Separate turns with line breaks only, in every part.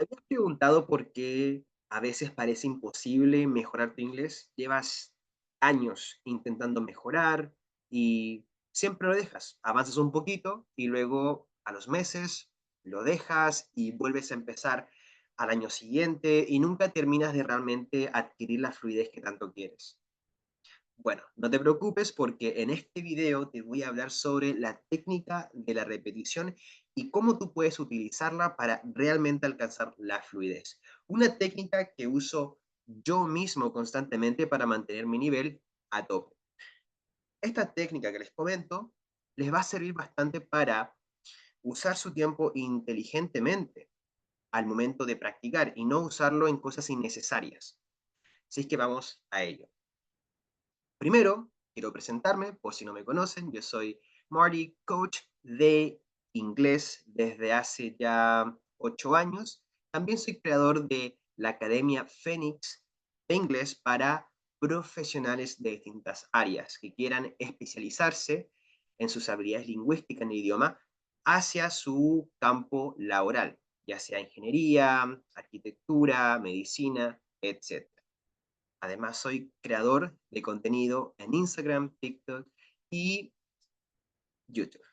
¿Te has preguntado por qué a veces parece imposible mejorar tu inglés? Llevas años intentando mejorar y siempre lo dejas. Avanzas un poquito y luego a los meses lo dejas y vuelves a empezar al año siguiente y nunca terminas de realmente adquirir la fluidez que tanto quieres. Bueno, no te preocupes porque en este video te voy a hablar sobre la técnica de la repetición y cómo tú puedes utilizarla para realmente alcanzar la fluidez. Una técnica que uso yo mismo constantemente para mantener mi nivel a tope. Esta técnica que les comento les va a servir bastante para usar su tiempo inteligentemente al momento de practicar y no usarlo en cosas innecesarias. Así es que vamos a ello. Primero, quiero presentarme, por si no me conocen, yo soy Marty, coach de inglés desde hace ya 8 años. También soy creador de la Academia Fénix de inglés para profesionales de distintas áreas que quieran especializarse en sus habilidades lingüísticas en el idioma hacia su campo laboral, ya sea ingeniería, arquitectura, medicina, etc. Además, soy creador de contenido en Instagram, TikTok y YouTube.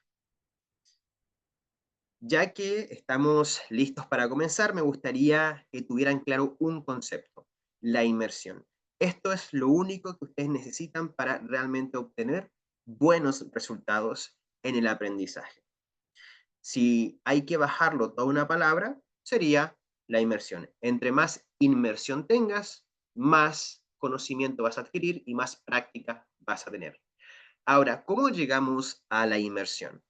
Ya que estamos listos para comenzar, me gustaría que tuvieran claro un concepto, la inmersión. Esto es lo único que ustedes necesitan para realmente obtener buenos resultados en el aprendizaje. Si hay que bajarlo toda una palabra, sería la inmersión. Entre más inmersión tengas, más conocimiento vas a adquirir y más práctica vas a tener. Ahora, ¿cómo llegamos a la inmersión?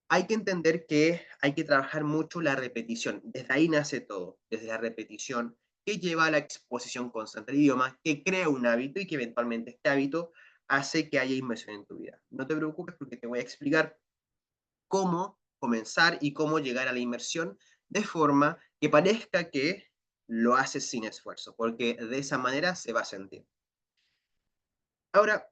Hay que entender que hay que trabajar mucho la repetición. Desde ahí nace todo, desde la repetición que lleva a la exposición constante del idioma, que crea un hábito y que eventualmente este hábito hace que haya inmersión en tu vida. No te preocupes porque te voy a explicar cómo comenzar y cómo llegar a la inmersión de forma que parezca que lo haces sin esfuerzo, porque de esa manera se va a sentir. Ahora,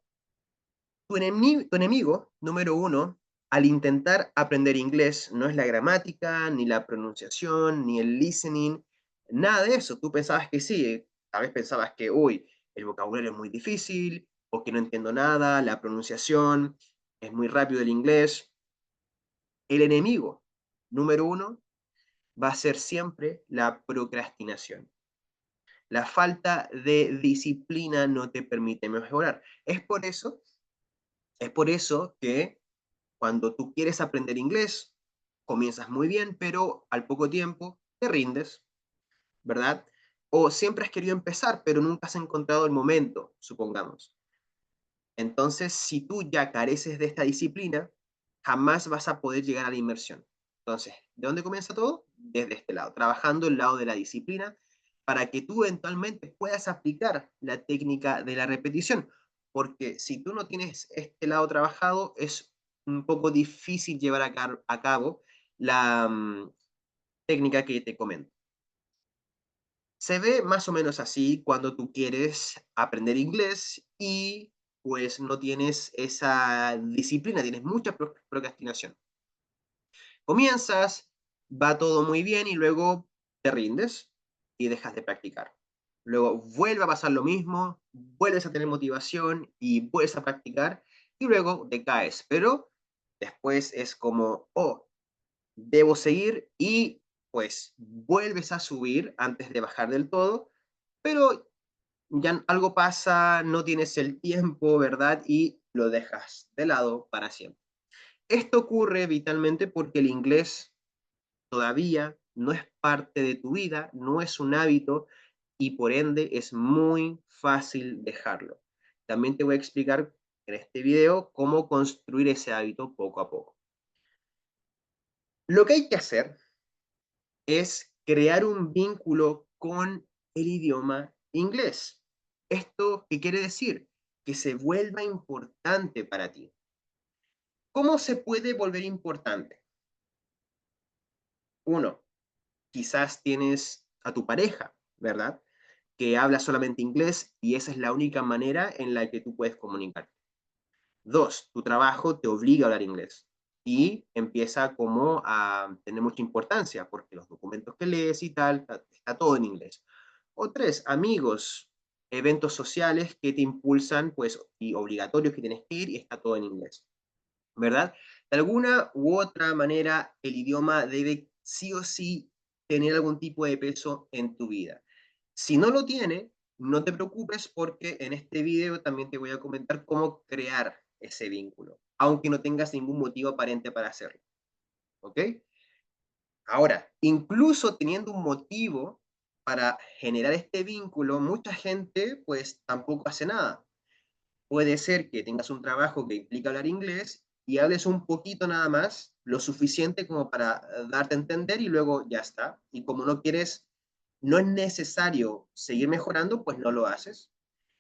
tu enemigo número uno al intentar aprender inglés no es la gramática, ni la pronunciación, ni el listening, nada de eso. Tú pensabas que sí, tal vez pensabas que, uy, el vocabulario es muy difícil, o que no entiendo nada, la pronunciación es muy rápido el inglés. El enemigo número uno va a ser siempre la procrastinación. La falta de disciplina no te permite mejorar. Es por eso que cuando tú quieres aprender inglés, comienzas muy bien, pero al poco tiempo te rindes, ¿verdad? O siempre has querido empezar, pero nunca has encontrado el momento, supongamos. Entonces, si tú ya careces de esta disciplina, jamás vas a poder llegar a la inmersión. Entonces, ¿de dónde comienza todo? Desde este lado, trabajando el lado de la disciplina para que tú eventualmente puedas aplicar la técnica de la repetición. Porque si tú no tienes este lado trabajado, es un poco difícil llevar a cabo la técnica que te comento. Se ve más o menos así cuando tú quieres aprender inglés y pues no tienes esa disciplina, tienes mucha procrastinación. Comienzas, va todo muy bien y luego te rindes y dejas de practicar. Luego vuelve a pasar lo mismo, vuelves a tener motivación y vuelves a practicar y luego decaes. Pero después es como, oh, debo seguir y pues vuelves a subir antes de bajar del todo, pero ya algo pasa, no tienes el tiempo, ¿verdad? Y lo dejas de lado para siempre. Esto ocurre vitalmente porque el inglés todavía no es parte de tu vida, no es un hábito y por ende es muy fácil dejarlo. También te voy a explicar en este video cómo construir ese hábito poco a poco. Lo que hay que hacer es crear un vínculo con el idioma inglés. ¿Esto qué quiere decir? Que se vuelva importante para ti. ¿Cómo se puede volver importante? Uno, quizás tienes a tu pareja, ¿verdad? Que habla solamente inglés y esa es la única manera en la que tú puedes comunicar. Dos, tu trabajo te obliga a hablar inglés. y empieza como a tener mucha importancia, porque los documentos que lees y tal, está todo en inglés. O tres, amigos, eventos sociales que te impulsan, pues, y obligatorios que tienes que ir y está todo en inglés, ¿verdad? De alguna u otra manera, el idioma debe sí o sí tener algún tipo de peso en tu vida. Si no lo tiene, no te preocupes porque en este video también te voy a comentar cómo crear ese vínculo, aunque no tengas ningún motivo aparente para hacerlo, ¿ok? Ahora, incluso teniendo un motivo para generar este vínculo, mucha gente pues tampoco hace nada. Puede ser que tengas un trabajo que implica hablar inglés y hables un poquito nada más, lo suficiente como para darte a entender y luego ya está. Y como no quieres, no es necesario seguir mejorando, pues no lo haces.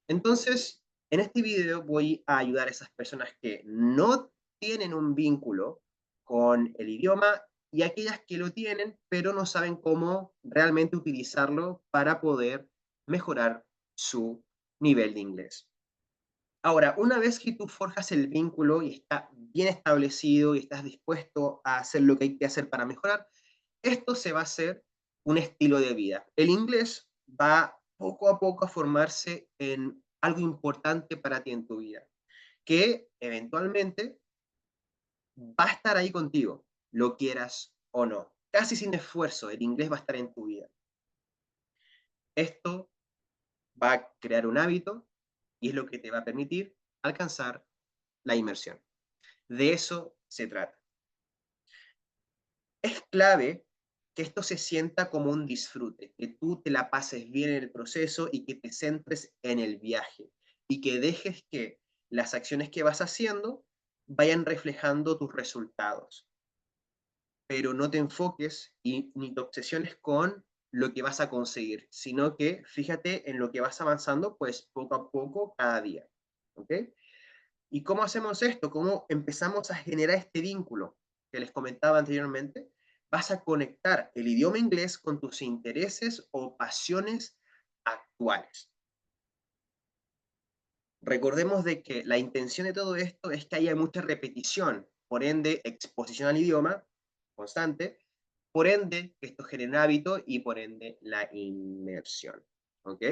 Entonces, en este video voy a ayudar a esas personas que no tienen un vínculo con el idioma y aquellas que lo tienen, pero no saben cómo realmente utilizarlo para poder mejorar su nivel de inglés. Ahora, una vez que tú forjas el vínculo y está bien establecido y estás dispuesto a hacer lo que hay que hacer para mejorar, esto se va a hacer un estilo de vida. El inglés va poco a poco a formarse en algo importante para ti en tu vida, que eventualmente va a estar ahí contigo, lo quieras o no. Casi sin esfuerzo, el inglés va a estar en tu vida. Esto va a crear un hábito y es lo que te va a permitir alcanzar la inmersión. De eso se trata. Es clave que esto se sienta como un disfrute, que tú te la pases bien en el proceso y que te centres en el viaje y que dejes que las acciones que vas haciendo vayan reflejando tus resultados, pero no te enfoques y ni te obsesiones con lo que vas a conseguir, sino que fíjate en lo que vas avanzando, pues poco a poco, cada día. ¿Ok? ¿Y cómo hacemos esto? ¿Cómo empezamos a generar este vínculo que les comentaba anteriormente? Vas a conectar el idioma inglés con tus intereses o pasiones actuales. Recordemos de que la intención de todo esto es que haya mucha repetición, por ende, exposición al idioma constante, por ende, que esto genere hábito y por ende, la inmersión. ¿Ok?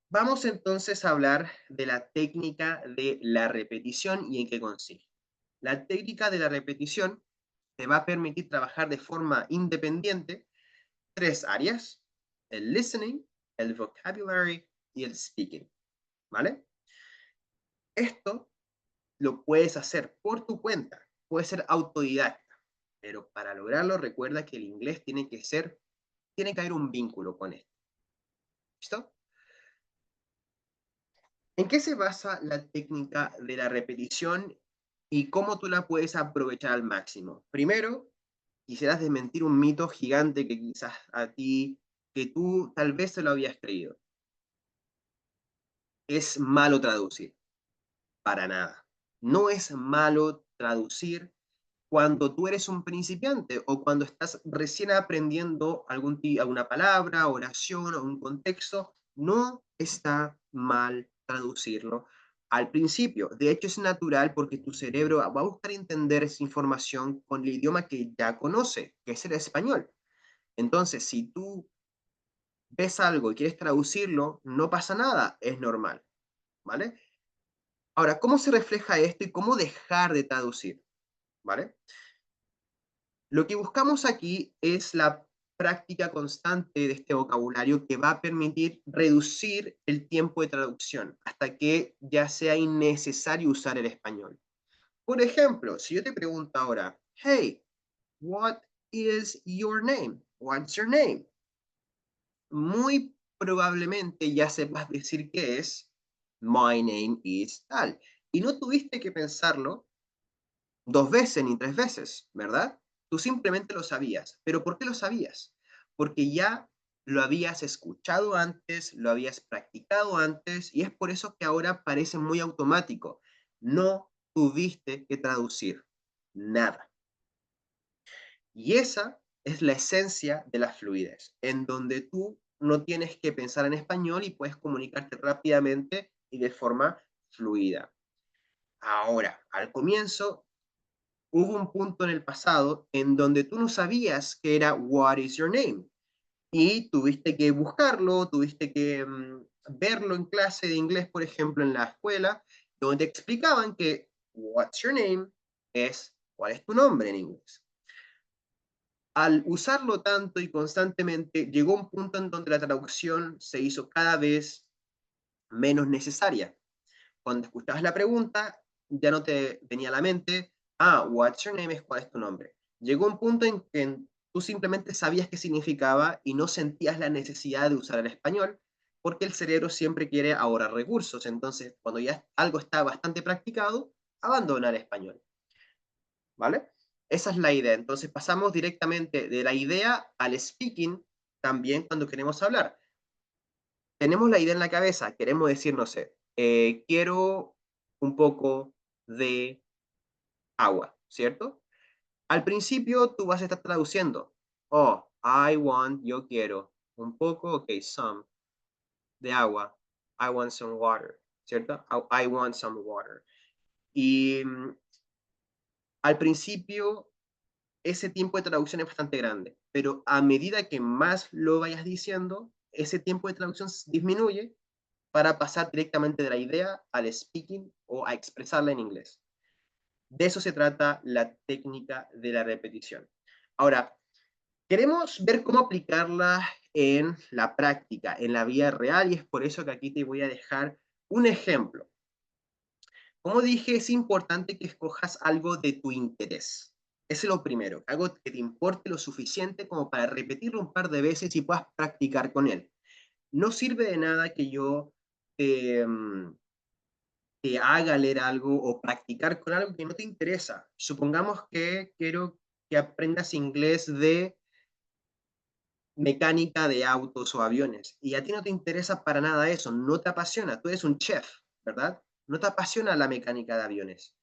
Vamos entonces a hablar de la técnica de la repetición y en qué consiste. La técnica de la repetición te va a permitir trabajar de forma independiente tres áreas: el listening, el vocabulary y el speaking, ¿vale? Esto lo puedes hacer por tu cuenta, puedes ser autodidacta, pero para lograrlo recuerda que el inglés tiene que haber un vínculo con esto, ¿listo? ¿En qué se basa la técnica de la repetición y cómo tú la puedes aprovechar al máximo? Primero, quisieras desmentir un mito gigante que quizás a ti, que tú tal vez te lo habías creído. Es malo traducir, para nada. No es malo traducir cuando tú eres un principiante o cuando estás recién aprendiendo alguna palabra, oración o un contexto, no está mal traducirlo al principio. De hecho, es natural porque tu cerebro va a buscar entender esa información con el idioma que ya conoce, que es el español. Entonces, si tú ves algo y quieres traducirlo, no pasa nada, es normal, ¿vale? Ahora, ¿cómo se refleja esto y cómo dejar de traducir? ¿Vale? Lo que buscamos aquí es la práctica constante de este vocabulario que va a permitir reducir el tiempo de traducción hasta que ya sea innecesario usar el español. Por ejemplo, si yo te pregunto ahora, hey, what is your name? What's your name? Muy probablemente ya sepas decir qué es my name is tal. Y no tuviste que pensarlo dos veces ni tres veces, ¿verdad? Tú simplemente lo sabías. ¿Pero por qué lo sabías? Porque ya lo habías escuchado antes, lo habías practicado antes, y es por eso que ahora parece muy automático. No tuviste que traducir nada. Y esa es la esencia de la fluidez, en donde tú no tienes que pensar en español y puedes comunicarte rápidamente y de forma fluida. Ahora, al comienzo, hubo un punto en el pasado en donde tú no sabías que era What is your name? Y tuviste que buscarlo, tuviste que verlo en clase de inglés, por ejemplo, en la escuela, donde te explicaban que What's your name es ¿cuál es tu nombre en inglés? Al usarlo tanto y constantemente, llegó un punto en donde la traducción se hizo cada vez menos necesaria. Cuando escuchabas la pregunta, ya no te venía a la mente, what's your name es cuál es tu nombre. Llegó un punto en que tú simplemente sabías qué significaba y no sentías la necesidad de usar el español, porque el cerebro siempre quiere ahorrar recursos. Entonces, cuando ya algo está bastante practicado, abandona el español. ¿Vale? Esa es la idea. Entonces, pasamos directamente de la idea al speaking también cuando queremos hablar. Tenemos la idea en la cabeza, queremos decir, no sé, quiero un poco de agua, ¿cierto? Al principio tú vas a estar traduciendo. Oh, I want, yo quiero. Un poco, ok, some, de agua. I want some water, ¿cierto? I want some water. Y al principio ese tiempo de traducción es bastante grande, pero a medida que más lo vayas diciendo, ese tiempo de traducción disminuye para pasar directamente de la idea al speaking o a expresarla en inglés. De eso se trata la técnica de la repetición. Ahora, queremos ver cómo aplicarla en la práctica, en la vida real, y es por eso que aquí te voy a dejar un ejemplo. Como dije, es importante que escojas algo de tu interés. Ese es lo primero, algo que te importe lo suficiente como para repetirlo un par de veces y puedas practicar con él. No sirve de nada que yo te, te haga leer algo o practicar con algo que no te interesa. Supongamos que quiero que aprendas inglés de mecánica de autos o aviones y a ti no te interesa para nada eso, no te apasiona, tú eres un chef, ¿verdad? No te apasiona la mecánica de aviones.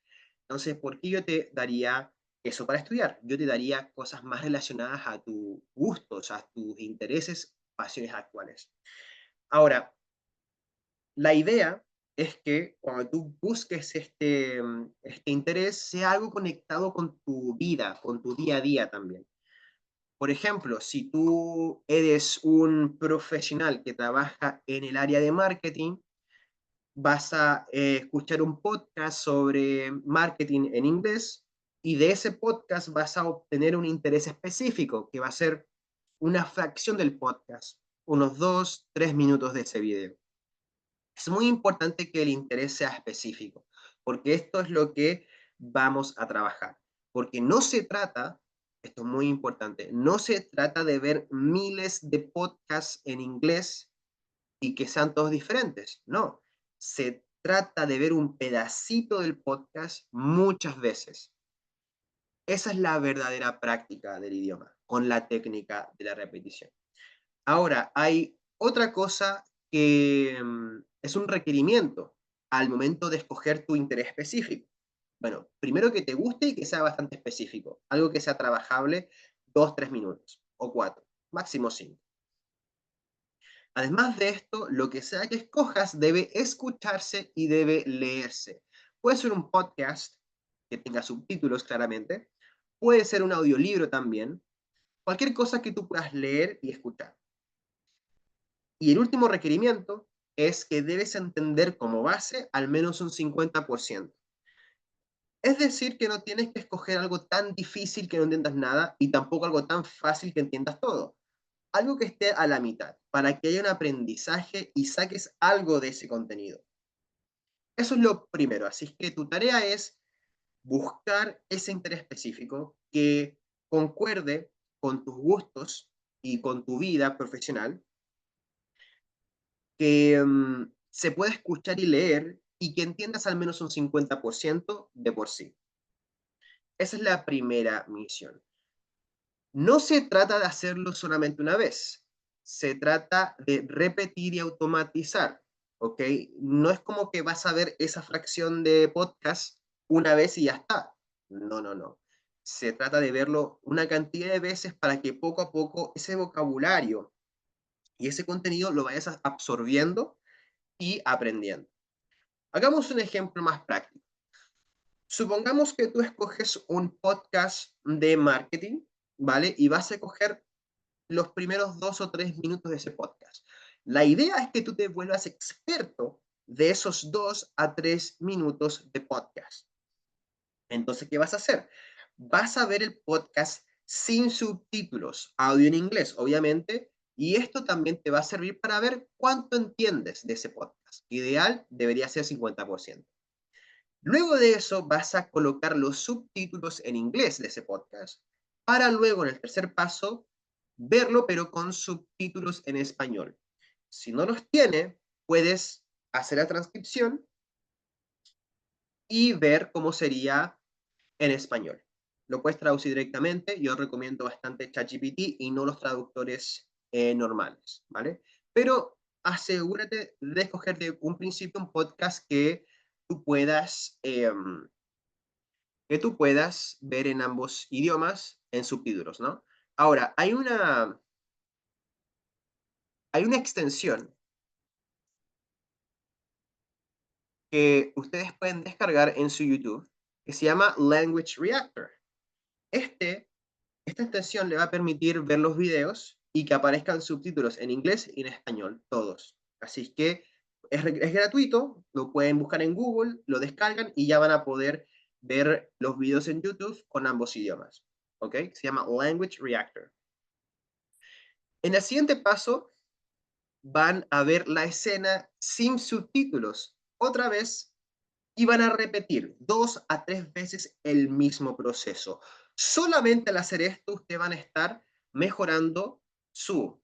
Entonces, ¿por qué yo te daría eso para estudiar? Yo te daría cosas más relacionadas a tus gustos, a tus intereses, pasiones actuales. Ahora, la idea es que cuando tú busques este interés, sea algo conectado con tu vida, con tu día a día también. Por ejemplo, si tú eres un profesional que trabaja en el área de marketing, vas a escuchar un podcast sobre marketing en inglés y de ese podcast vas a obtener un interés específico que va a ser una fracción del podcast, unos 2, 3 minutos de ese video. Es muy importante que el interés sea específico, porque esto es lo que vamos a trabajar. Porque no se trata, esto es muy importante, no se trata de ver miles de podcasts en inglés y que sean todos diferentes. No, se trata de ver un pedacito del podcast muchas veces. Esa es la verdadera práctica del idioma, con la técnica de la repetición. Ahora, hay otra cosa que es un requerimiento al momento de escoger tu interés específico. Bueno, primero que te guste y que sea bastante específico, algo que sea trabajable 2, 3 minutos o 4, máximo 5. Además de esto, lo que sea que escojas debe escucharse y debe leerse. Puede ser un podcast que tenga subtítulos claramente, puede ser un audiolibro también, cualquier cosa que tú puedas leer y escuchar. Y el último requerimiento es que debes entender como base al menos un 50%. Es decir, que no tienes que escoger algo tan difícil que no entiendas nada y tampoco algo tan fácil que entiendas todo. Algo que esté a la mitad, para que haya un aprendizaje y saques algo de ese contenido. Eso es lo primero. Así que tu tarea es buscar ese interés específico que concuerde con tus gustos y con tu vida profesional, que se pueda escuchar y leer y que entiendas al menos un 50% de por sí. Esa es la primera misión. No se trata de hacerlo solamente una vez, se trata de repetir y automatizar, ¿ok? No es como que vas a ver esa fracción de podcast una vez y ya está. No, no, no. Se trata de verlo una cantidad de veces para que poco a poco ese vocabulario y ese contenido lo vayas absorbiendo y aprendiendo. Hagamos un ejemplo más práctico. Supongamos que tú escoges un podcast de marketing, ¿vale? Y vas a coger los primeros 2 o 3 minutos de ese podcast. La idea es que tú te vuelvas experto de esos 2 a 3 minutos de podcast. Entonces, ¿qué vas a hacer? Vas a ver el podcast sin subtítulos, audio en inglés, obviamente, y esto también te va a servir para ver cuánto entiendes de ese podcast. Ideal debería ser 50%. Luego de eso, vas a colocar los subtítulos en inglés de ese podcast, para luego, en el tercer paso, verlo, pero con subtítulos en español. Si no los tiene, puedes hacer la transcripción y ver cómo sería en español. Lo puedes traducir directamente. Yo recomiendo bastante ChatGPT y no los traductores normales, ¿vale? Pero asegúrate de escoger de un principio un podcast tú puedas, que tú puedas ver en ambos idiomas en subtítulos, ¿no? Ahora, hay una extensión que ustedes pueden descargar en su YouTube que se llama Language Reactor. Este Esta extensión le va a permitir ver los videos y que aparezcan subtítulos en inglés y en español, todos. Así que es gratuito, lo pueden buscar en Google, lo descargan y ya van a poder ver los videos en YouTube con ambos idiomas. ¿Ok? Se llama Language Reactor. En el siguiente paso van a ver la escena sin subtítulos otra vez y van a repetir 2 a 3 veces el mismo proceso. Solamente al hacer esto, ustedes van a estar mejorando su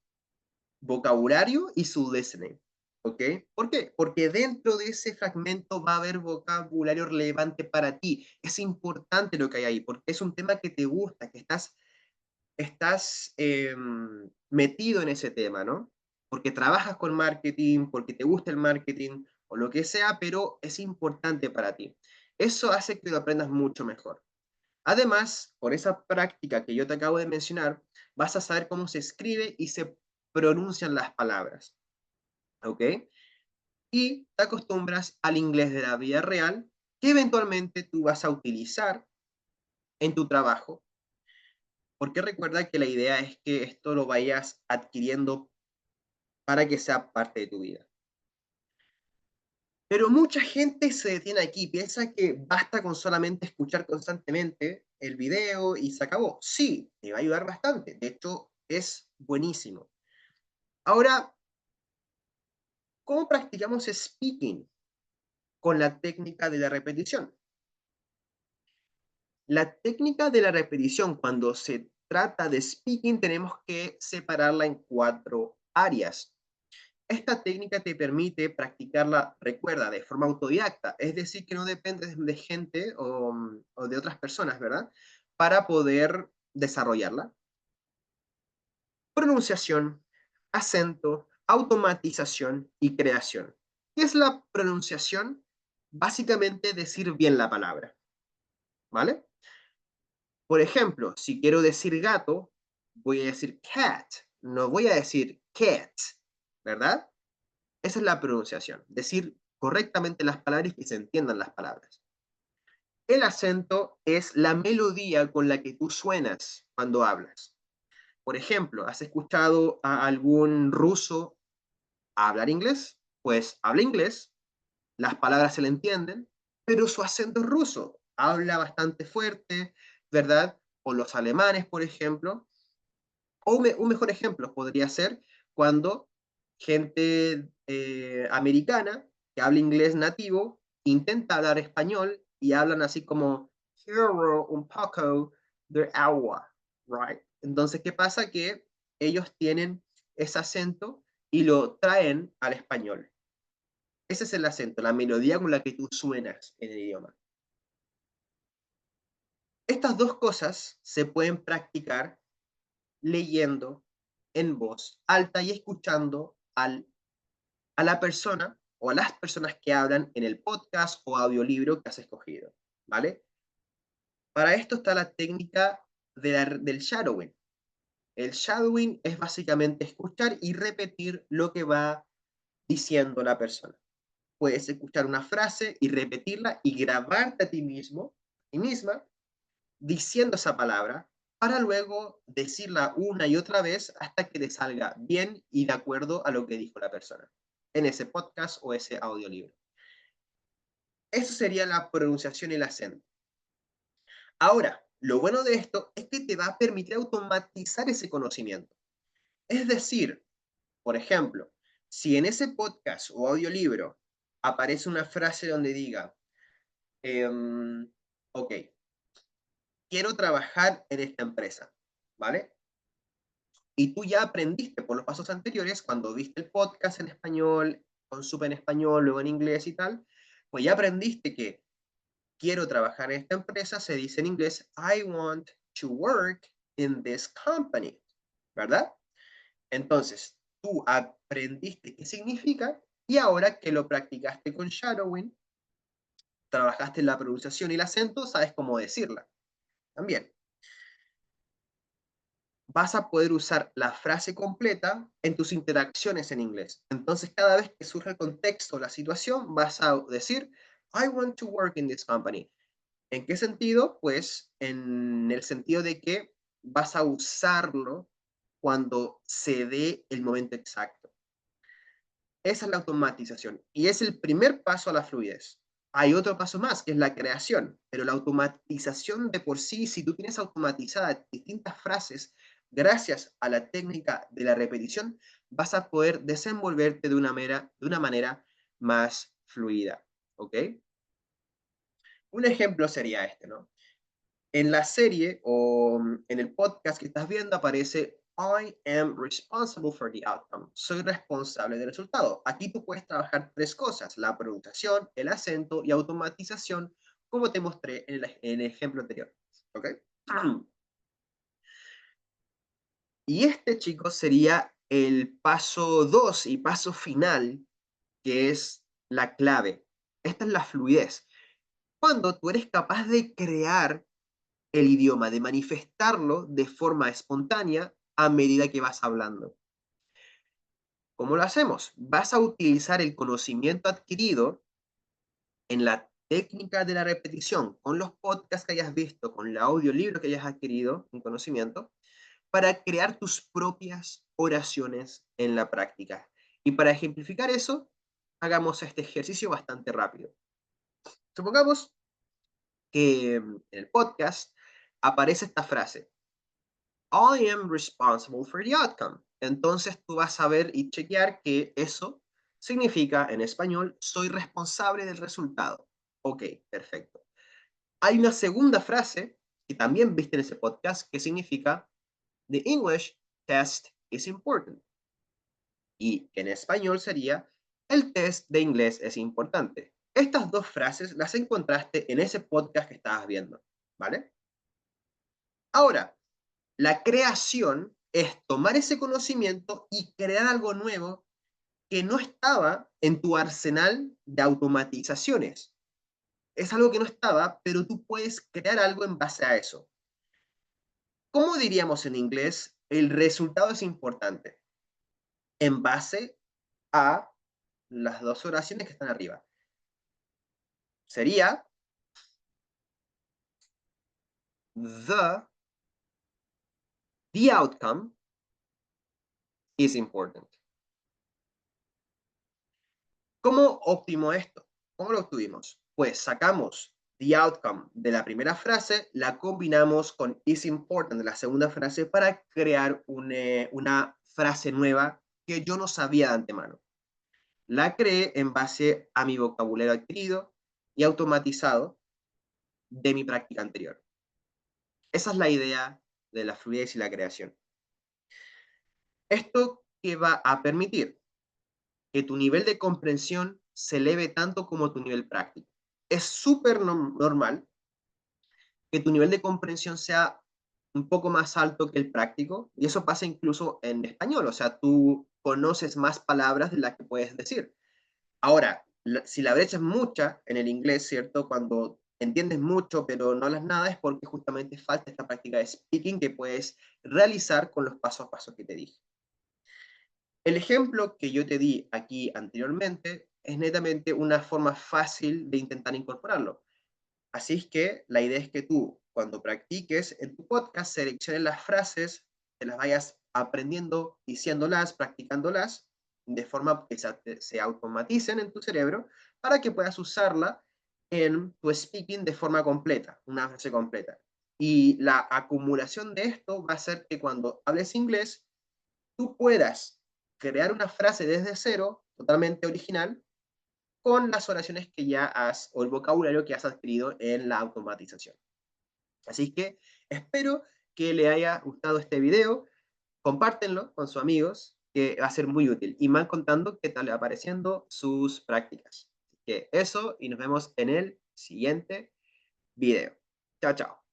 vocabulario y su listening. ¿Ok? ¿Por qué? Porque dentro de ese fragmento va a haber vocabulario relevante para ti. Es importante lo que hay ahí, porque es un tema que te gusta, que estás metido en ese tema, ¿no? Porque trabajas con marketing, porque te gusta el marketing o lo que sea, pero es importante para ti. Eso hace que lo aprendas mucho mejor. Además, por esa práctica que yo te acabo de mencionar, vas a saber cómo se escribe y se pronuncian las palabras, ¿ok? Y te acostumbras al inglés de la vida real que eventualmente tú vas a utilizar en tu trabajo, porque recuerda que la idea es que esto lo vayas adquiriendo para que sea parte de tu vida. Pero mucha gente se detiene aquí, piensa que basta con solamente escuchar constantemente el video y se acabó. Sí, te va a ayudar bastante. De hecho, es buenísimo. Ahora, ¿cómo practicamos speaking con la técnica de la repetición? La técnica de la repetición, cuando se trata de speaking, tenemos que separarla en 4 áreas. Esta técnica te permite practicarla, recuerda, de forma autodidacta, es decir, que no dependes de gente o de otras personas, ¿verdad? Para poder desarrollarla. Pronunciación, acento, automatización y creación. ¿Qué es la pronunciación? Básicamente decir bien la palabra, ¿vale? Por ejemplo, si quiero decir gato, voy a decir cat, no voy a decir cat, ¿verdad? Esa es la pronunciación, decir correctamente las palabras y que se entiendan las palabras. El acento es la melodía con la que tú suenas cuando hablas. Por ejemplo, ¿has escuchado a algún ruso hablar inglés? Pues habla inglés, las palabras se le entienden, pero su acento es ruso. Habla bastante fuerte, ¿verdad? O los alemanes, por ejemplo. Un mejor ejemplo podría ser cuando gente americana que habla inglés nativo intenta hablar español y hablan así como quiero un poco de agua, right? Entonces, ¿qué pasa? Que ellos tienen ese acento y lo traen al español. Ese es el acento, la melodía con la que tú suenas en el idioma. Estas dos cosas se pueden practicar leyendo en voz alta y escuchando a la persona o a las personas que hablan en el podcast o audiolibro que has escogido, ¿vale? Para esto está la técnica del shadowing. El shadowing es básicamente escuchar y repetir lo que va diciendo la persona. Puedes escuchar una frase y repetirla y grabarte a ti mismo ti misma diciendo esa palabra para luego decirla una y otra vez hasta que te salga bien y de acuerdo a lo que dijo la persona en ese podcast o ese audiolibro. Eso sería la pronunciación y el acento. Ahora, lo bueno de esto es que te va a permitir automatizar ese conocimiento. Es decir, por ejemplo, si en ese podcast o audiolibro aparece una frase donde diga, ok, quiero trabajar en esta empresa, ¿vale? Y tú ya aprendiste por los pasos anteriores, cuando viste el podcast en español, con Supe en español, luego en inglés y tal, pues ya aprendiste que quiero trabajar en esta empresa, se dice en inglés, I want to work in this company, ¿verdad? Entonces, tú aprendiste qué significa y ahora que lo practicaste con shadowing, trabajaste en la pronunciación y el acento, sabes cómo decirla. También vas a poder usar la frase completa en tus interacciones en inglés. Entonces, cada vez que surja el contexto o la situación, vas a decir, I want to work in this company. ¿En qué sentido? Pues en el sentido de que vas a usarlo cuando se dé el momento exacto. Esa es la automatización y es el primer paso a la fluidez. Hay otro paso más, que es la creación, pero la automatización de por sí, si tú tienes automatizadas distintas frases, gracias a la técnica de la repetición, vas a poder desenvolverte de una manera más fluida. ¿Ok? Un ejemplo sería este, ¿no? En la serie o en el podcast que estás viendo aparece I am responsible for the outcome. Soy responsable del resultado. Aquí tú puedes trabajar tres cosas: la pronunciación, el acento y automatización, como te mostré en el ejemplo anterior. ¿Ok? Y este, chicos, sería el paso 2 y paso final, que es la clave. Esta es la fluidez. Cuando tú eres capaz de crear el idioma, de manifestarlo de forma espontánea a medida que vas hablando. ¿Cómo lo hacemos? Vas a utilizar el conocimiento adquirido en la técnica de la repetición, con los podcasts que hayas visto, con el audiolibro que hayas adquirido en conocimiento, para crear tus propias oraciones en la práctica. Y para ejemplificar eso, hagamos este ejercicio bastante rápido. Supongamos que en el podcast aparece esta frase: I am responsible for the outcome. Entonces tú vas a ver y chequear que eso significa en español, soy responsable del resultado. Ok, perfecto. Hay una segunda frase que también viste en ese podcast que significa the English test is important. Y en español sería el test de inglés es importante. Estas dos frases las encontraste en ese podcast que estabas viendo, ¿vale? Ahora, la creación es tomar ese conocimiento y crear algo nuevo que no estaba en tu arsenal de automatizaciones. Es algo que no estaba, pero tú puedes crear algo en base a eso. ¿Cómo diríamos en inglés? El resultado es importante en base a las dos oraciones que están arriba. Sería the outcome is important. ¿Cómo obtimo esto? ¿Cómo lo obtuvimos? Pues sacamos the outcome de la primera frase, la combinamos con is important de la segunda frase para crear una frase nueva que yo no sabía de antemano. La creé en base a mi vocabulario adquirido y automatizado de mi práctica anterior. Esa es la idea de la fluidez y la creación. Esto que va a permitir que tu nivel de comprensión se eleve tanto como tu nivel práctico. Es súper normal que tu nivel de comprensión sea un poco más alto que el práctico, y eso pasa incluso en español, o sea, tú conoces más palabras de las que puedes decir. Ahora, si la brecha es mucha en el inglés, ¿cierto? Cuando entiendes mucho pero no hablas nada, es porque justamente falta esta práctica de speaking que puedes realizar con los pasos a paso que te dije. El ejemplo que yo te di aquí anteriormente es netamente una forma fácil de intentar incorporarlo. Así es que la idea es que tú, cuando practiques en tu podcast, selecciones las frases, te las vayas aprendiendo, diciéndolas, practicándolas, de forma que se automaticen en tu cerebro para que puedas usarla en tu speaking de forma completa, una frase completa. Y la acumulación de esto va a hacer que cuando hables inglés, tú puedas crear una frase desde cero, totalmente original, con las oraciones que ya has, o el vocabulario que has adquirido en la automatización. Así que espero que le haya gustado este video, compártenlo con sus amigos, que va a ser muy útil, y van contando qué tal le va apareciendo sus prácticas. Así que eso, y nos vemos en el siguiente video. Chao, chao.